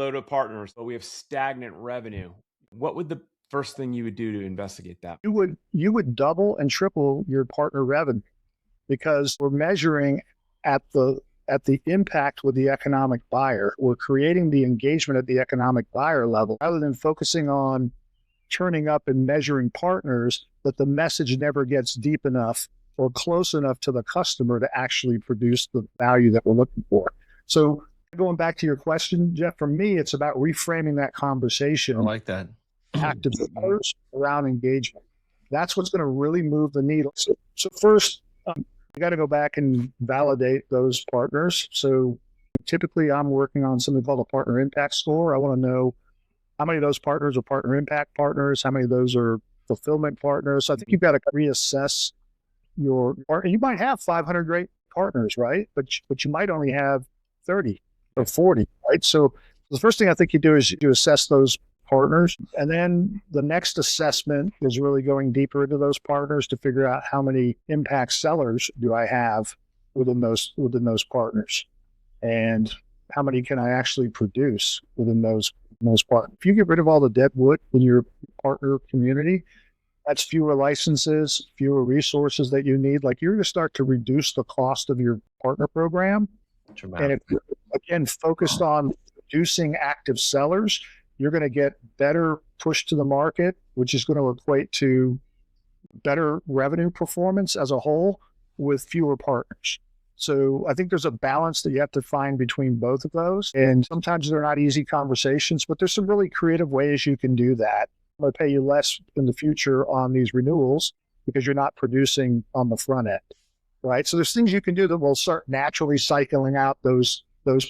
load of partners, but we have stagnant revenue. What would the first thing you would do to investigate that? You would double and triple your partner revenue, because we're measuring at the impact with the economic buyer. We're creating the engagement at the economic buyer level rather than focusing on turning up and measuring partners, that the message never gets deep enough or close enough to the customer to actually produce the value that we're looking for. So going back to your question, Jeff, for me, it's about reframing that conversation. I like that. Active sellers around engagement. That's what's going to really move the needle. So first, you got to go back and validate those partners. So typically I'm working on something called a partner impact score. I want to know how many of those partners are partner impact partners, how many of those are fulfillment partners. So I think you've got to reassess your partner. You might have 500 great partners, right? But you might only have 30 or 40, right? So the first thing I think you do is you assess those partners. And then the next assessment is really going deeper into those partners to figure out how many impact sellers do I have within those partners, and how many can I actually produce within those partners. If you get rid of all the dead wood in your partner community, that's fewer licenses, fewer resources that you need. Like, you're going to start to reduce the cost of your partner program. And if you're, again, focused on reducing active sellers, you're going to get better push to the market, which is going to equate to better revenue performance as a whole with fewer partners. So I think there's a balance that you have to find between both of those. And sometimes they're not easy conversations, but there's some really creative ways you can do that. I'm going to pay you less in the future on these renewals because you're not producing on the front end, right? So there's things you can do that will start naturally cycling out those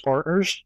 partners